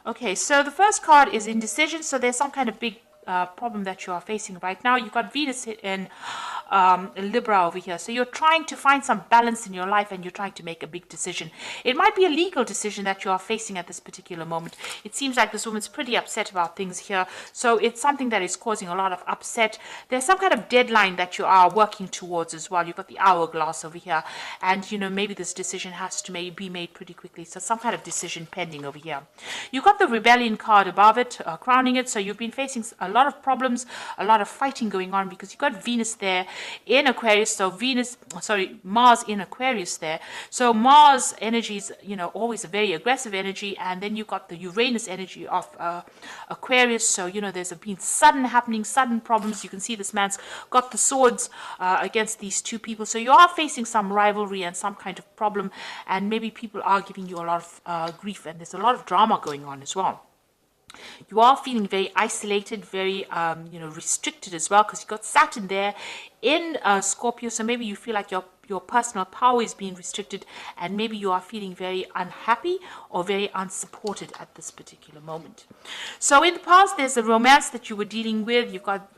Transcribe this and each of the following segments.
Okay, so the first card is indecision. So there's some kind of big problem that you are facing right now. You've got Venus in Libra over here. So you're trying to find some balance in your life and you're trying to make a big decision. It might be a legal decision that you are facing at this particular moment. It seems like this woman's pretty upset about things here. So it's something that is causing a lot of upset. There's some kind of deadline that you are working towards as well. You've got the hourglass over here. And, you know, maybe this decision has to be made pretty quickly. So some kind of decision pending over here. You've got the rebellion card above it, crowning it. So you've been facing a lot of problems, a lot of fighting going on because you've got Venus there in Aquarius. So Mars in Aquarius there. So Mars energy is, you know, always a very aggressive energy. And then you've got the Uranus energy of Aquarius. So, you know, there's been sudden problems. You can see this man's got the swords against these two people. So you are facing some rivalry and some kind of problem. And maybe people are giving you a lot of grief. And there's a lot of drama going on as well. You are feeling very isolated, very restricted as well, because you've got Saturn there in Scorpio. So maybe you feel like your personal power is being restricted, and maybe you are feeling very unhappy or very unsupported at this particular moment. So in the past, there's a romance that you were dealing with. You've got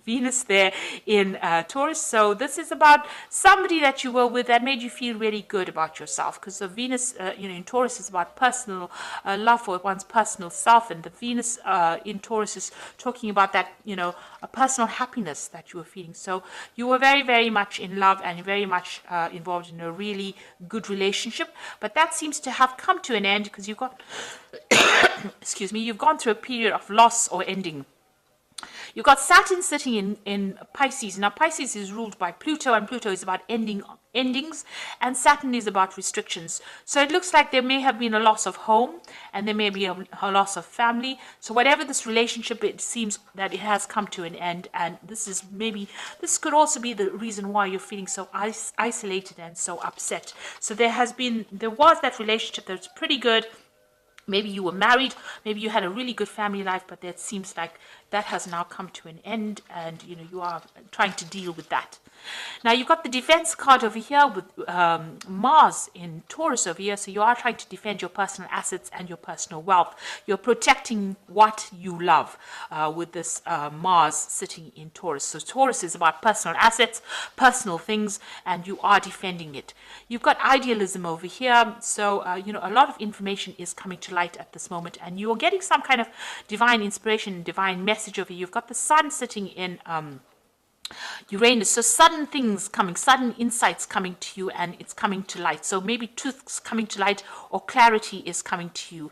Venus there in Taurus. So this is about somebody that you were with that made you feel really good about yourself, because the Venus in Taurus is about personal love for one's personal self, and the Venus in Taurus is talking about that, you know, a personal happiness that you were feeling. So you were very, very much in love and very much involved in a really good relationship, but that seems to have come to an end because you've got excuse me, you've gone through a period of loss or ending. You've got Saturn sitting in Pisces. Now, Pisces is ruled by Pluto, and Pluto is about endings, and Saturn is about restrictions. So it looks like there may have been a loss of home, and there may be a loss of family. So whatever this relationship, it seems that it has come to an end, and this could also be the reason why you're feeling so isolated and so upset. So there was that relationship that's pretty good. Maybe you were married, maybe you had a really good family life, but it seems like that has now come to an end, and you know you are trying to deal with that. Now you've got the defense card over here with Mars in Taurus over here. So you are trying to defend your personal assets and your personal wealth. You're protecting what you love with this Mars sitting in Taurus. So Taurus is about personal assets, personal things, and you are defending it. You've got idealism over here. So, a lot of information is coming to light at this moment, and you're getting some kind of divine inspiration, divine message over here. You've got the sun sitting in Uranus. So sudden things coming, sudden insights coming to you, and it's coming to light. So maybe truth's coming to light or clarity is coming to you.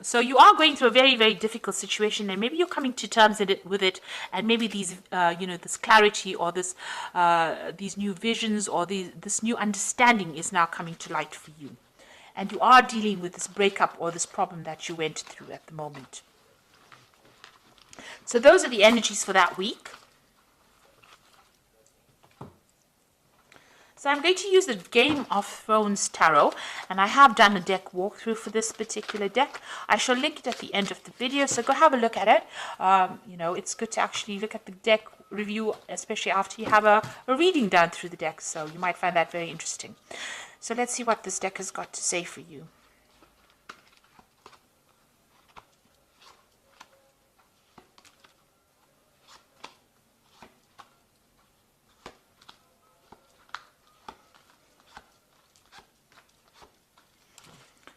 So you are going through a very, very difficult situation, and maybe you're coming to terms with it, and maybe these, this clarity or these new visions or this new understanding is now coming to light for you. And you are dealing with this breakup or this problem that you went through at the moment. So those are the energies for that week. So I'm going to use the Game of Thrones Tarot, and I have done a deck walkthrough for this particular deck. I shall link it at the end of the video, so go have a look at it. It's good to actually look at the deck review, especially after you have a reading done through the deck, so you might find that very interesting. So let's see what this deck has got to say for you.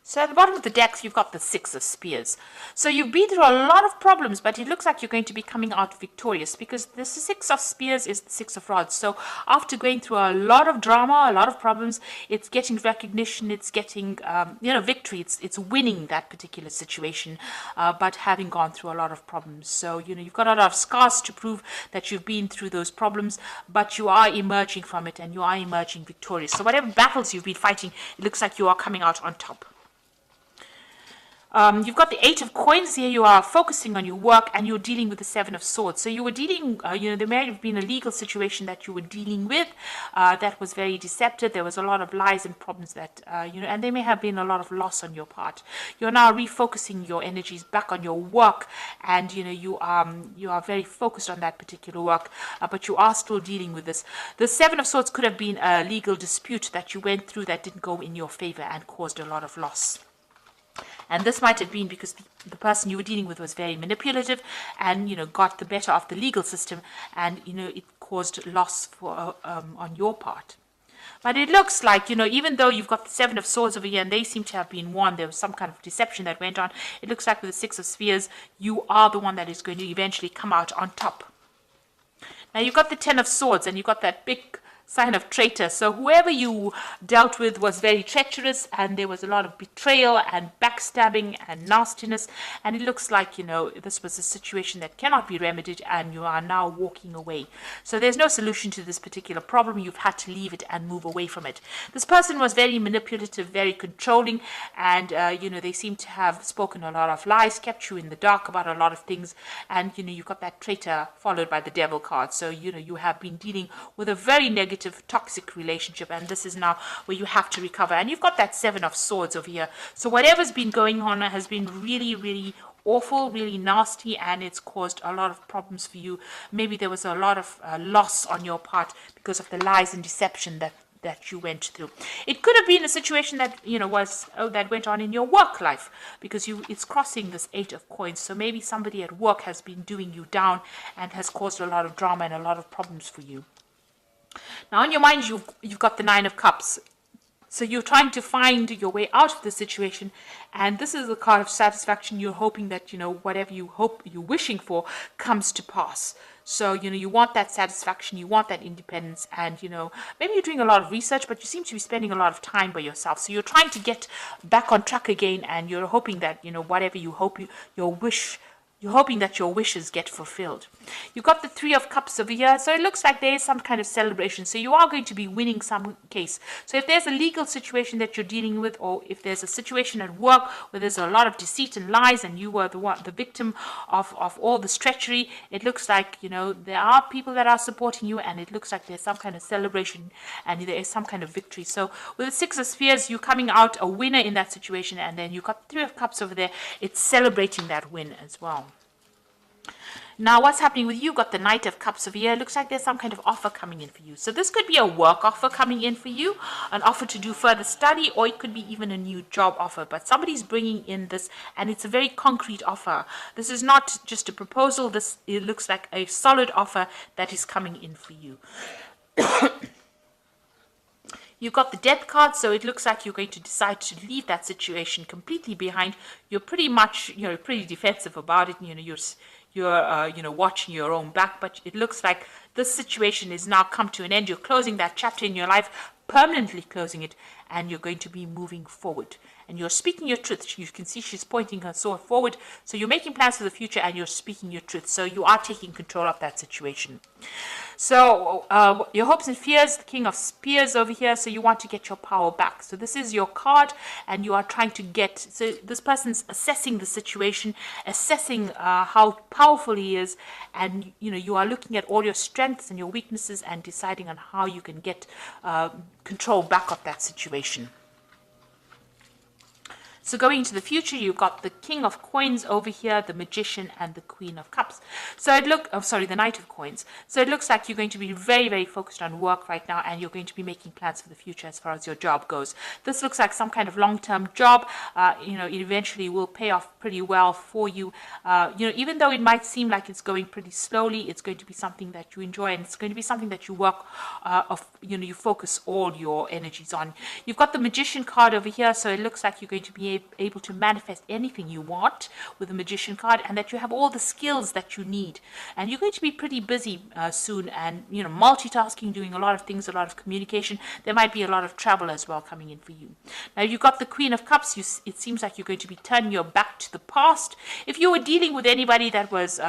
So at the bottom of the deck, you've got the Six of Spears. So you've been through a lot of problems, but it looks like you're going to be coming out victorious, because the Six of Spears is the Six of Rods. So after going through a lot of drama, a lot of problems, it's getting recognition, it's getting, victory. It's winning that particular situation, but having gone through a lot of problems. So, you've got a lot of scars to prove that you've been through those problems, but you are emerging from it, and you are emerging victorious. So whatever battles you've been fighting, it looks like you are coming out on top. You've got the Eight of Coins here. You are focusing on your work, and you're dealing with the Seven of Swords. So you were dealing, there may have been a legal situation that you were dealing with that was very deceptive. There was a lot of lies and problems that, and there may have been a lot of loss on your part. You're now refocusing your energies back on your work, and, you are very focused on that particular work, but you are still dealing with this. The Seven of Swords could have been a legal dispute that you went through that didn't go in your favor and caused a lot of loss. And this might have been because the person you were dealing with was very manipulative and, got the better of the legal system, and, it caused loss for on your part. But it looks like, even though you've got the Seven of Swords over here and they seem to have been won, there was some kind of deception that went on. It looks like with the Six of Spheres, you are the one that is going to eventually come out on top. Now you've got the Ten of Swords and you've got that big sign of traitor. So whoever you dealt with was very treacherous, and there was a lot of betrayal and backstabbing and nastiness. And it looks like, this was a situation that cannot be remedied and you are now walking away. So there's no solution to this particular problem. You've had to leave it and move away from it. This person was very manipulative, very controlling, and, they seem to have spoken a lot of lies, kept you in the dark about a lot of things. And, you've got that traitor followed by the devil card. So, you have been dealing with a very negative, toxic relationship, and this is now where you have to recover. And you've got that Seven of Swords over here. So whatever's been going on has been really, really awful, really nasty, and it's caused a lot of problems for you. Maybe there was a lot of loss on your part because of the lies and deception that you went through. It could have been a situation that that went on in your work life, because it's crossing this Eight of Coins. So maybe somebody at work has been doing you down and has caused a lot of drama and a lot of problems for you. Now, on your mind, you've got the Nine of Cups. So you're trying to find your way out of the situation, and this is the card of satisfaction. You're hoping that, whatever you're wishing for comes to pass. So, you want that satisfaction, you want that independence, and, maybe you're doing a lot of research, but you seem to be spending a lot of time by yourself. So you're trying to get back on track again, and you're hoping that, whatever you hope you're hoping that your wishes get fulfilled. You've got the Three of Cups over here, so it looks like there is some kind of celebration. So you are going to be winning some case. So if there's a legal situation that you're dealing with, or if there's a situation at work where there's a lot of deceit and lies, and you were the victim of all this treachery, it looks like, there are people that are supporting you, and it looks like there's some kind of celebration and there is some kind of victory. So with the Six of Spheres, you're coming out a winner in that situation, and then you've got the Three of Cups over there. It's celebrating that win as well. Now, what's happening with you? Got the Knight of Cups over here. It looks like there's some kind of offer coming in for you. So this could be a work offer coming in for you, an offer to do further study, or it could be even a new job offer. But somebody's bringing in this, and it's a very concrete offer. This is not just a proposal. It looks like a solid offer that is coming in for you. You've got the Death card, so it looks like you're going to decide to leave that situation completely behind. You're pretty much, pretty defensive about it. You're watching your own back, but it looks like this situation is now come to an end. You're closing that chapter in your life, permanently closing it, and you're going to be moving forward. And you're speaking your truth. You can see she's pointing her sword forward. So you're making plans for the future, and you're speaking your truth. So you are taking control of that situation. So your hopes and fears, the King of Spears over here. So you want to get your power back. So this is your card, and you are trying to get. So this person's assessing the situation, assessing how powerful he is, and you are looking at all your strengths and your weaknesses and deciding on how you can get control back of that situation. So going into the future, you've got the King of Coins over here, the Magician, and the Queen of Cups. So the Knight of Coins. So it looks like you're going to be very, very focused on work right now, and you're going to be making plans for the future as far as your job goes. This looks like some kind of long-term job. It eventually will pay off pretty well for you. Even though it might seem like it's going pretty slowly, it's going to be something that you enjoy, and it's going to be something that you work you focus all your energies on. You've got the Magician card over here, so it looks like you're going to be able to manifest anything you want with the Magician card, and that you have all the skills that you need. And you're going to be pretty busy soon, and multitasking, doing a lot of things, a lot of communication. There might be a lot of travel as well coming in for you. Now you've got the Queen of Cups. It seems like you're going to be turning your back to the past. If you were dealing with anybody that was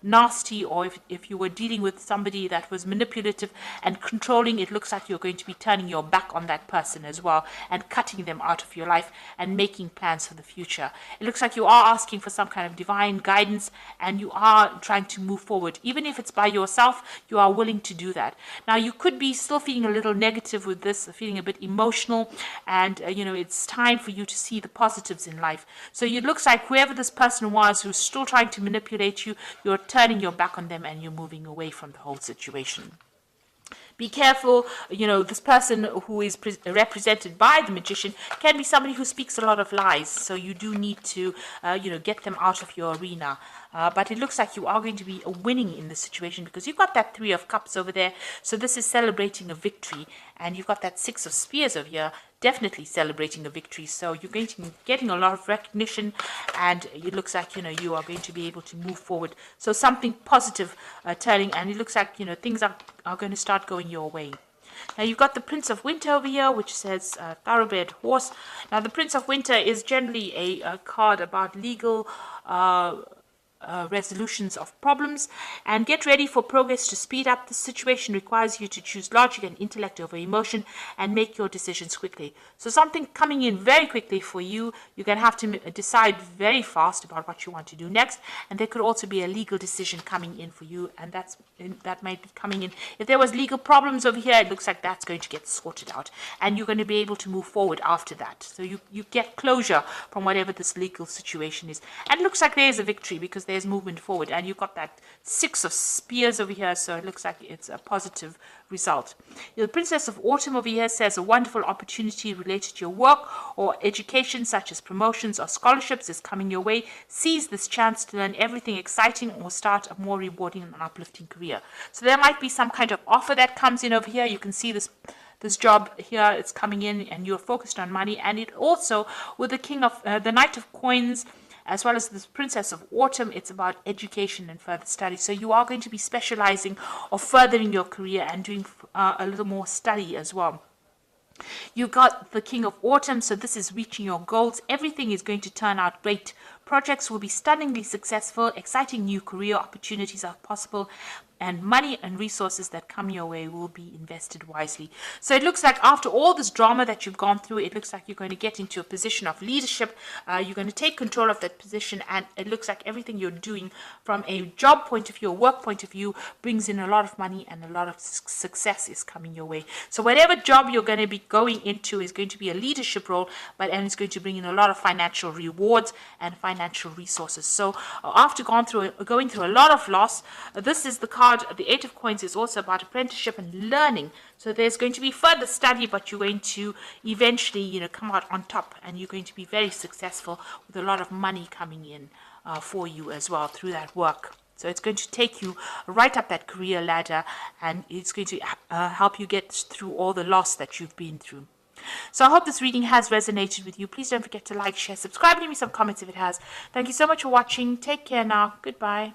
nasty, or if you were dealing with somebody that was manipulative and controlling, it looks like you're going to be turning your back on that person as well, and cutting them out of your life and making plans for the future. It looks like you are asking for some kind of divine guidance, and you are trying to move forward. Even if it's by yourself, you are willing to do that. Now you could be still feeling a little negative with this, feeling a bit emotional, and it's time for you to see the positives in life. So it looks like whoever this person was who's still trying to manipulate you, you're turning your back on them and you're moving away from the whole situation. Be careful, this person who is represented by the magician can be somebody who speaks a lot of lies. So you do need to, get them out of your arena. But it looks like you are going to be winning in this situation because you've got that 3 of Cups over there. So this is celebrating a victory. And you've got that 6 of Spears over here, definitely celebrating a victory. So you're going to be getting a lot of recognition, and it looks like, you are going to be able to move forward. So something positive turning, and it looks like, things are going to start going your way. Now you've got the Prince of Winter over here, which says thoroughbred horse. Now the Prince of Winter is generally a card about legal resolutions of problems, and get ready for progress to speed up. The situation requires you to choose logic and intellect over emotion and make your decisions quickly. So something coming in very quickly for you. You're going to have to decide very fast about what you want to do next, and there could also be a legal decision coming in for you, and that might be coming in. If there was legal problems over here, it looks like that's going to get sorted out, and you're going to be able to move forward after that. So you get closure from whatever this legal situation is, and it looks like there's a victory because there's movement forward, and you've got that 6 of Spears over here, so it looks like it's a positive result. The Princess of Autumn over here says a wonderful opportunity related to your work or education, such as promotions or scholarships, is coming your way. Seize this chance to learn everything exciting or start a more rewarding and uplifting career. So there might be some kind of offer that comes in over here. You can see this job here, it's coming in, and you're focused on money. And it also, with the Knight of Coins, as well as the Princess of Autumn, it's about education and further study. So you are going to be specializing or furthering your career and doing a little more study as well. You got the King of Autumn, so this is reaching your goals. Everything is going to turn out great. Projects will be stunningly successful. Exciting new career opportunities are possible, and money and resources that come your way will be invested wisely. So it looks like after all this drama that you've gone through, it looks like you're going to get into a position of leadership. You're going to take control of that position, and it looks like everything you're doing from a job point of view, a work point of view, brings in a lot of money, and a lot of success is coming your way. So whatever job you're going to be going into is going to be a leadership role, and it's going to bring in a lot of financial rewards and financial resources. So after going through a lot of loss, this is the card. The 8 of Coins is also about apprenticeship and learning. So there's going to be further study, but you're going to eventually, come out on top, and you're going to be very successful with a lot of money coming in for you as well through that work. So it's going to take you right up that career ladder, and it's going to help you get through all the loss that you've been through. So I hope this reading has resonated with you. Please don't forget to like, share, subscribe, leave me some comments if it has. Thank you so much for watching. Take care now. Goodbye.